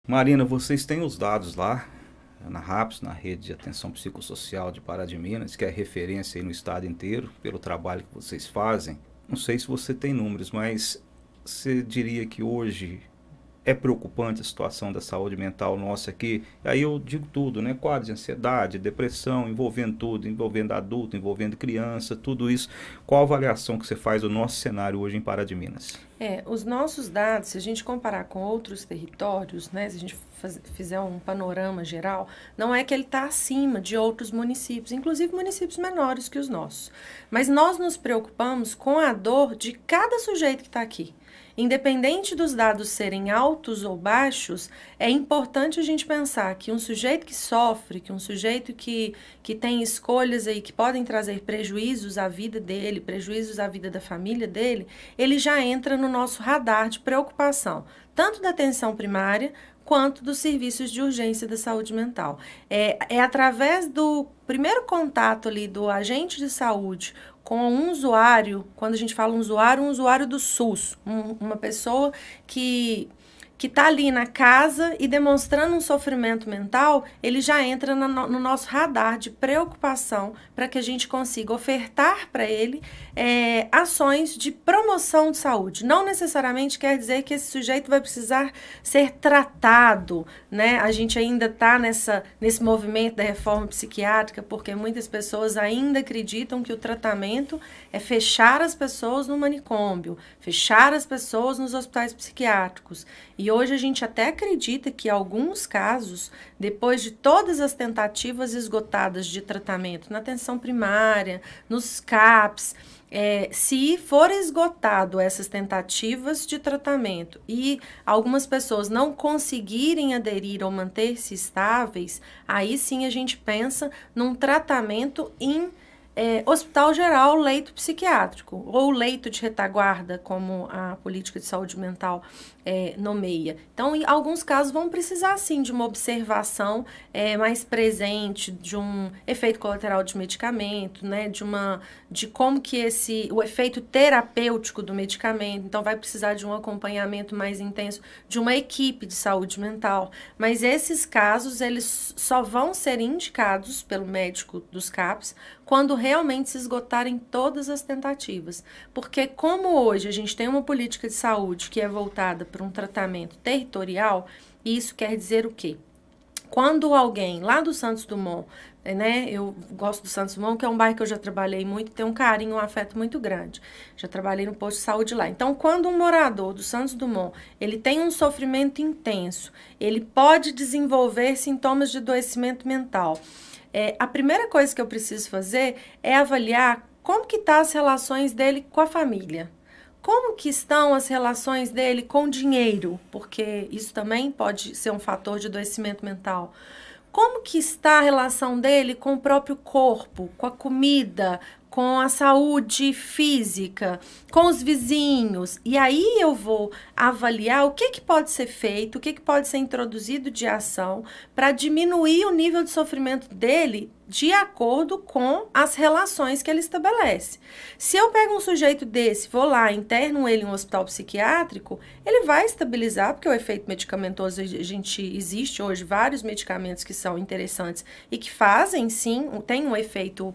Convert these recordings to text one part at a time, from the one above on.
Marina, vocês têm os dados lá na RAPS, na Rede de Atenção Psicossocial de Pará de Minas, que é referência aí no estado inteiro pelo trabalho que vocês fazem. Não sei se você tem números, mas você diria que hoje é preocupante a situação da saúde mental nossa aqui? Aí eu digo tudo, né? Quadros de ansiedade, depressão, envolvendo tudo, envolvendo adulto, envolvendo criança, tudo isso. Qual a avaliação que você faz do nosso cenário hoje em Pará de Minas? Os nossos dados, se a gente comparar com outros territórios, né, se a gente fizer um panorama geral, não é que ele está acima de outros municípios, inclusive municípios menores que os nossos. Mas nós nos preocupamos com a dor de cada sujeito que está aqui. Independente dos dados serem altos ou baixos, é importante a gente pensar que um sujeito que sofre, que um sujeito que tem escolhas aí que podem trazer prejuízos à vida dele, prejuízos à vida da família dele, ele já entra no nosso radar de preocupação, tanto da atenção primária quanto dos serviços de urgência da saúde mental. É através do primeiro contato ali do agente de saúde com um usuário, quando a gente fala um usuário do SUS, uma pessoa que está ali na casa e demonstrando um sofrimento mental, ele já entra no nosso radar de preocupação para que a gente consiga ofertar para ele ações de promoção de saúde. Não necessariamente quer dizer que esse sujeito vai precisar ser tratado, né? A gente ainda está nesse movimento da reforma psiquiátrica, porque muitas pessoas ainda acreditam que o tratamento é fechar as pessoas no manicômio, fechar as pessoas nos hospitais psiquiátricos. E hoje a gente até acredita que, em alguns casos, depois de todas as tentativas esgotadas de tratamento na atenção primária, nos CAPs, se for esgotado essas tentativas de tratamento e algumas pessoas não conseguirem aderir ou manter-se estáveis, aí sim a gente pensa num tratamento em hospital geral, leito psiquiátrico, ou leito de retaguarda, como a política de saúde mental nomeia. Então, em alguns casos, vão precisar, sim, de uma observação mais presente, de um efeito colateral de medicamento, né, de como que o efeito terapêutico do medicamento, então vai precisar de um acompanhamento mais intenso, de uma equipe de saúde mental. Mas esses casos, eles só vão ser indicados pelo médico dos CAPs quando realmente se esgotarem todas as tentativas. Porque como hoje a gente tem uma política de saúde que é voltada para um tratamento territorial, isso quer dizer o quê? Quando alguém lá do Santos Dumont, né, eu gosto do Santos Dumont, que é um bairro que eu já trabalhei muito, tem um carinho, um afeto muito grande. Já trabalhei no posto de saúde lá. Então, quando um morador do Santos Dumont, ele tem um sofrimento intenso, ele pode desenvolver sintomas de adoecimento mental. A primeira coisa que eu preciso fazer é avaliar como que estão as relações dele com a família. Como que estão as relações dele com o dinheiro? Porque isso também pode ser um fator de adoecimento mental. Como que está a relação dele com o próprio corpo, com a comida, com a saúde física, com os vizinhos? E aí eu vou avaliar o que pode ser feito, o que pode ser introduzido de ação para diminuir o nível de sofrimento dele de acordo com as relações que ele estabelece. Se eu pego um sujeito desse, vou lá, interno ele em um hospital psiquiátrico, ele vai estabilizar, porque o efeito medicamentoso, existe hoje vários medicamentos que são interessantes e que fazem, sim, tem um efeito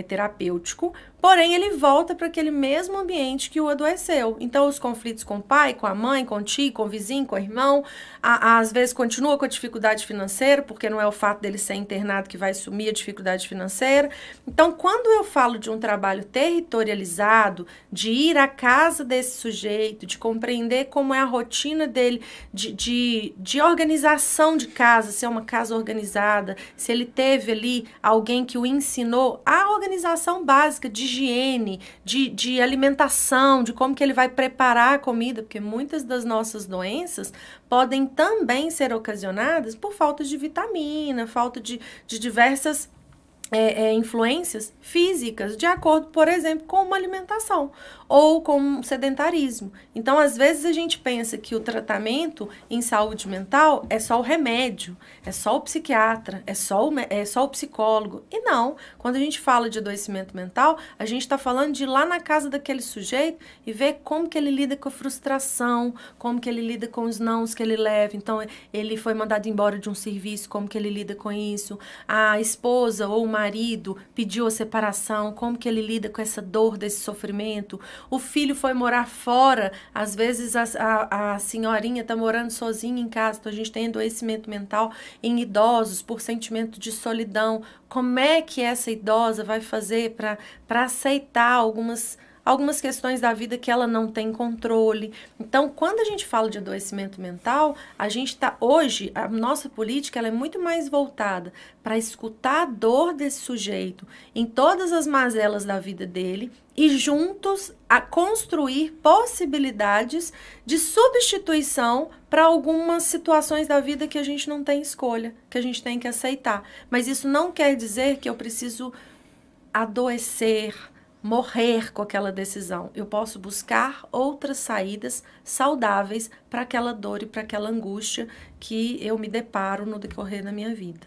terapêutico, porém ele volta para aquele mesmo ambiente que o adoeceu. Então, os conflitos com o pai, com a mãe, com o tio, com o vizinho, com o irmão, às vezes continua com a dificuldade financeira, porque não é o fato dele ser internado que vai sumir a dificuldade financeira. Então, quando eu falo de um trabalho territorializado, de ir à casa desse sujeito, de compreender como é a rotina dele, de organização de casa, se é uma casa organizada, se ele teve ali alguém que o ensinou a organização básica de higiene, de alimentação, de como que ele vai preparar a comida, porque muitas das nossas doenças podem também ser ocasionadas por falta de vitamina, falta de diversas influências físicas, de acordo, por exemplo, com uma alimentação. ou com sedentarismo. Então, às vezes, a gente pensa que o tratamento em saúde mental é só o remédio, é só o psiquiatra, é só o psicólogo. E não, quando a gente fala de adoecimento mental, a gente está falando de ir lá na casa daquele sujeito e ver como que ele lida com a frustração, como que ele lida com os nãos que ele leva. Então, ele foi mandado embora de um serviço, como que ele lida com isso. A esposa ou o marido pediu a separação, como que ele lida com essa dor, desse sofrimento. O filho foi morar fora, às vezes a senhorinha está morando sozinha em casa, então a gente tem adoecimento mental em idosos por sentimento de solidão. Como é que essa idosa vai fazer para aceitar algumas questões da vida que ela não tem controle? Então, quando a gente fala de adoecimento mental, a gente está hoje, a nossa política ela é muito mais voltada para escutar a dor desse sujeito em todas as mazelas da vida dele e juntos a construir possibilidades de substituição para algumas situações da vida que a gente não tem escolha, que a gente tem que aceitar. Mas isso não quer dizer que eu preciso adoecer, morrer com aquela decisão. Eu posso buscar outras saídas saudáveis para aquela dor e para aquela angústia que eu me deparo no decorrer da minha vida.